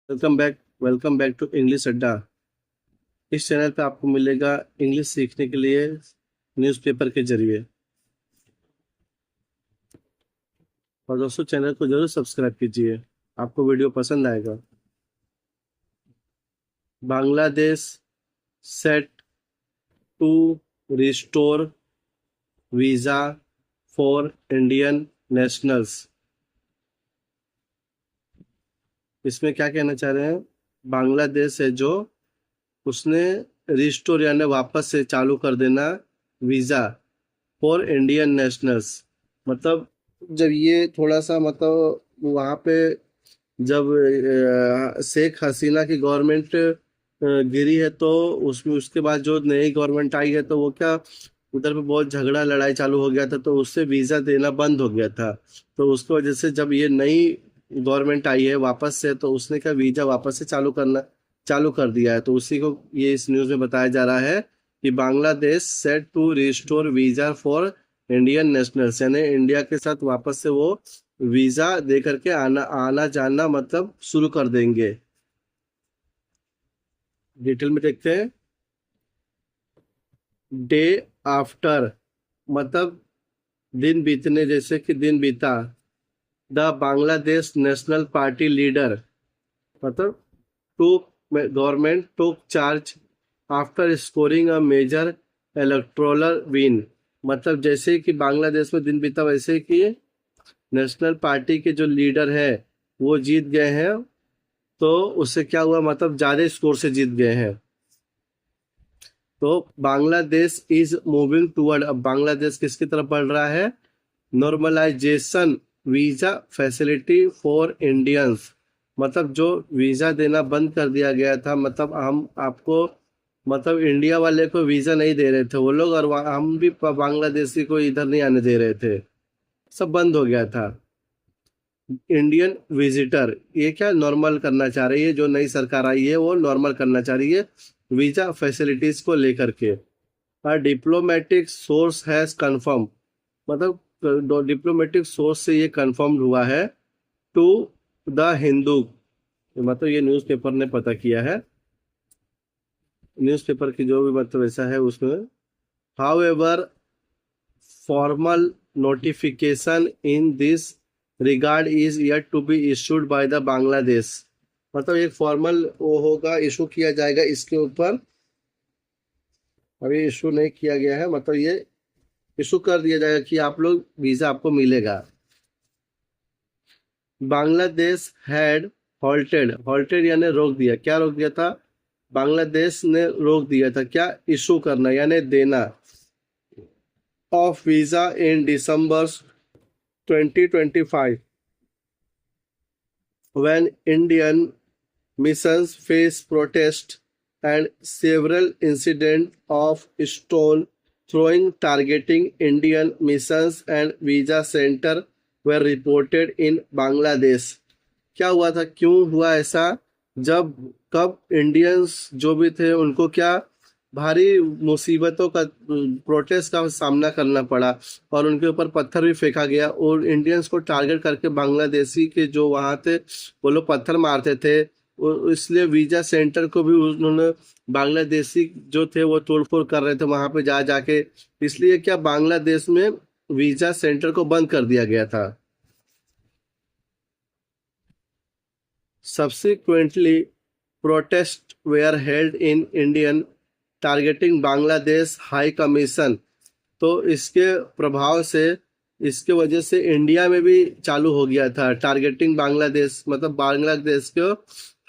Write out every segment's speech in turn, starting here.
Welcome back to English अड्डा। इस channel पे आपको मिलेगा इंग्लिश सीखने के लिए न्यूज़पेपर के जरिए। और दोस्तों, चैनल को जरूर सब्सक्राइब कीजिए, आपको वीडियो पसंद आएगा। Bangladesh set to restore visa for Indian nationals. इसमें क्या कहना चाह रहे हैं? बांग्लादेश है जो उसने रिस्टोर यानी वापस से चालू कर देना वीज़ा फॉर इंडियन नेशनल्स। मतलब जब ये थोड़ा सा मतलब वहाँ पे जब शेख हसीना की गवर्नमेंट गिरी है, तो उसमें उसके बाद जो नई गवर्नमेंट आई है, तो वो क्या उधर पे बहुत झगड़ा लड़ाई चालू हो गया था, तो उससे वीज़ा देना बंद हो गया था। तो उसकी वजह से जब ये नई गवर्नमेंट आई है वापस से, तो उसने क्या वीज़ा वापस से चालू कर दिया है। तो उसी को ये इस न्यूज़ में बताया जा रहा है कि Bangladesh set to restore visa for Indian nationals, यानी इंडिया के साथ वापस से वो वीजा दे करके आना आना जाना मतलब शुरू कर देंगे। डिटेल में देखते हैं। डे आफ्टर मतलब दिन बीतने, जैसे कि दिन बीता। The Bangladesh National Party leader मतलब to government took charge after scoring a major electoral win. मतलब जैसे कि बांग्लादेश में दिन बीता, वैसे कि नेशनल पार्टी के जो लीडर है वो जीत गए हैं। तो उससे क्या हुआ, मतलब ज्यादा स्कोर से जीत गए हैं। तो बांग्लादेश इज मूविंग टूवर्ड, अब बांग्लादेश किसकी तरफ बढ़ रहा है? Normalization visa facility for Indians. मतलब जो वीजा देना बंद कर दिया गया था, मतलब हम आपको मतलब इंडिया वाले को वीजा नहीं दे रहे थे वो लोग, और हम भी बांग्लादेशी को इधर नहीं आने दे रहे थे, सब बंद हो गया था। इंडियन विजिटर ये क्या नॉर्मल करना चाह रही है, जो नई सरकार आई है वो नॉर्मल करना चाह रही है वीजा फैसिलिटीज को लेकर के। डिप्लोमेटिक सोर्स हैज कंफर्म, मतलब डिप्लोमेटिक सोर्स से ये कंफर्म हुआ है टू द हिंदू, मतलब ये न्यूज़पेपर ने पता किया है, न्यूज़पेपर की जो भी मतलब ऐसा है उसमें। How ever formal notification in this regard is yet to be issued by the Bangladesh। मतलब एक फॉर्मल वो होगा, इशू किया जाएगा इसके ऊपर, अभी इशू नहीं किया गया है। मतलब ये इशू कर दिया जाएगा कि आप लोग वीजा आपको मिलेगा। बांग्लादेश हैड हॉल्टेड यानी रोक दिया। क्या रोक दिया था? बांग्लादेश ने रोक दिया था क्या? इशू करना यानी देना of visa in December 2025 when Indian missions face protest and several incidents of stone throwing targeting Indian missions and visa center were reported in Bangladesh। क्या हुआ था, क्यों हुआ ऐसा? जब कब इंडियंस जो भी थे उनको क्या भारी मुसीबतों का प्रोटेस्ट का सामना करना पड़ा, और उनके ऊपर पत्थर भी फेंका गया, और इंडियंस को टारगेट करके बांग्लादेशी के जो वहाँ थे वो लोग पत्थर मारते थे। इसलिए वीजा सेंटर को भी उन्होंने, बांग्लादेशी जो थे वो तोड़फोड़ कर रहे थे वहाँ पे जा जाके, इसलिए क्या बांग्लादेश में वीजा सेंटर को बंद कर दिया गया था। Subsequently, protests were held in Indian targeting Bangladesh High Commission। तो इसके प्रभाव से, इसके वजह से इंडिया में भी चालू हो गया था टारगेटिंग बांग्लादेश, मतलब बांग्लादेश को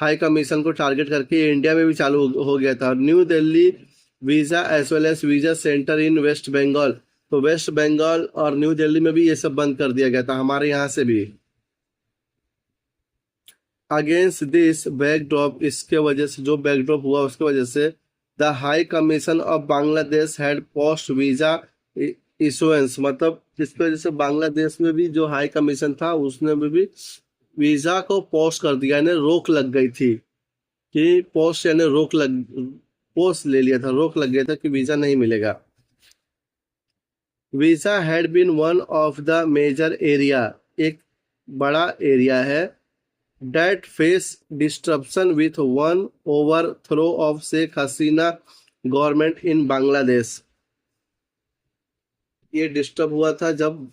हाई कमीशन को टारगेट करके इंडिया में भी चालू हो गया था। New Delhi visa as well as visa centre in West Bengal. तो वेस्ट बंगाल और न्यू दिल्ली में भी ये सब बंद कर दिया गया था, हमारे यहाँ से भी। अगेंस्ट दिस बैकड्रॉप, इसके वजह से जो बैकड्रॉप हुआ उसके वजह से, the high commission of Bangladesh had post visa issuance. मतलब जिसकी वजह से बांग्लादेश में भी जो हाई कमीशन था उसने भी वीजा को पोस्ट कर दिया, यानी रोक लग गई थी कि पोस्ट यानी पोस्ट ले लिया था, रोक लग गया था कि वीजा नहीं मिलेगा। Visa had been one of the major area, एक बड़ा एरिया है that face disruption with one overthrow of Sheikh Hasina government in Bangladesh। ये डिस्टर्ब हुआ था जब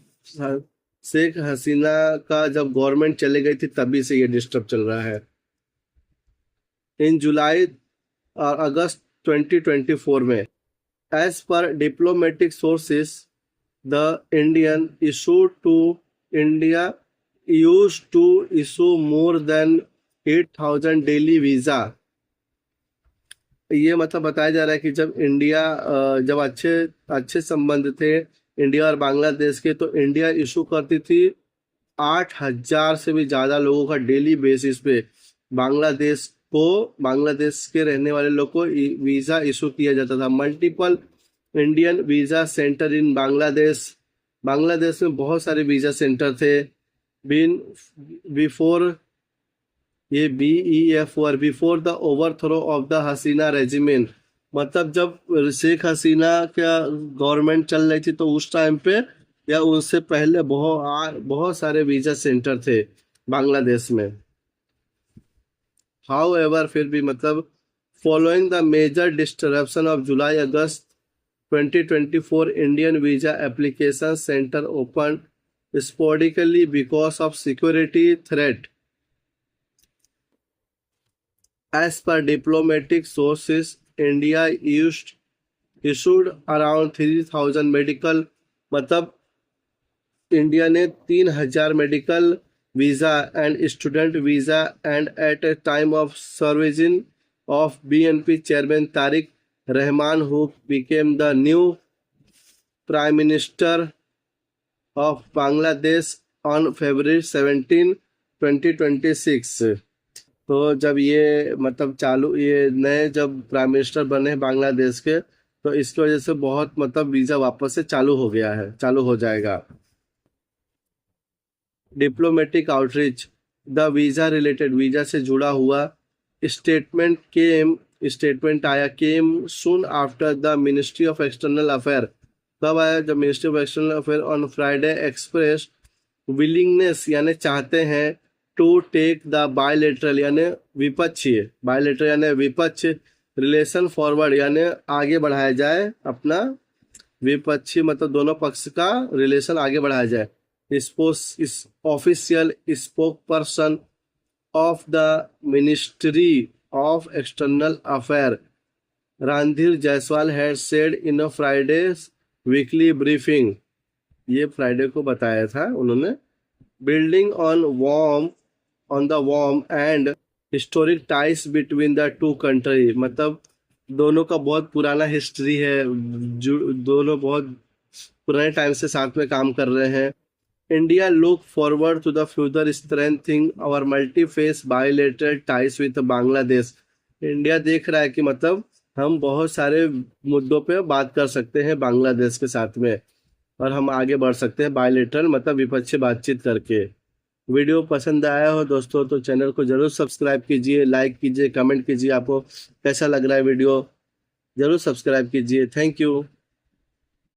शेख हसीना का जब गवर्नमेंट चले गई थी, तभी से ये डिस्टर्ब चल रहा है। इन जुलाई और अगस्त 2024 में, as per diplomatic sources, the Indian issued to India use to issue more than 8,000 daily visa. ये मतलब बताया जा रहा है कि जब इंडिया जब अच्छे संबंध थे इंडिया और बांग्लादेश के, तो इंडिया इशू करती थी 8,000 से भी ज़्यादा लोगों का डेली बेसिस पे बांग्लादेश के रहने वाले लोग को वीज़ा इशू किया जाता था। मल्टीपल इंडियन वीज़ा सेंटर इन बांग्लादेश में बहुत सारे वीज़ा सेंटर थे। बिफोर ये BEF were before the overthrow of the Hasina regiment, मतलब जब शेख हसीना का गवर्नमेंट चल रही थी तो उस टाइम पे या उससे पहले बहुत सारे वीजा सेंटर थे बांग्लादेश में। हाउएवर, फिर भी मतलब following the major disruption of July August 2024, Indian visa application centre open sporadically because of security threat. As per diplomatic sources, India issued around 3,000 medical, मतलब इंडिया ने 3,000 medical visa and student visa and at a time of servicing of BNP chairman Tarique Rahman who became the new prime minister of Bangladesh on February 17, 2026। तो जब ये मतलब ये नए जब prime minister बने बांग्लादेश के, तो इसकी वजह से बहुत मतलब वीज़ा वापस से चालू हो जाएगा। Diplomatic outreach, the visa related, visa से जुड़ा हुआ स्टेटमेंट आया came soon after the ministry of external affair. कब आया? जब ministry of external affair on Friday express willingness, यानी चाहते हैं टू टेक द बायलेटरल यानी विपक्षीय रिलेशन फॉरवर्ड, यानी आगे बढ़ाया जाए अपना विपक्षी मतलब दोनों पक्ष का रिलेशन आगे बढ़ाया जाए। इस official spoke person of the ministry of external affair Randhir Jaiswal had said in a Fridays weekly briefing, ये फ्राइडे को बताया था उन्होंने, building on the warm and historic ties between the two country, मतलब दोनों का बहुत पुराना हिस्ट्री है, दोनों बहुत पुराने टाइम से साथ में काम कर रहे हैं। India look forward to the future strengthening our multi face bilateral ties with Bangladesh. India देख रहा है कि मतलब हम बहुत सारे मुद्दों पे बात कर सकते हैं बांग्लादेश के साथ में, और हम आगे बढ़ सकते हैं बायलैटरल मतलब विपक्षी बातचीत करके। वीडियो पसंद आया हो दोस्तों तो चैनल को जरूर सब्सक्राइब कीजिए, लाइक कीजिए, कमेंट कीजिए, आपको कैसा लग रहा है वीडियो जरूर सब्सक्राइब कीजिए। Thank you.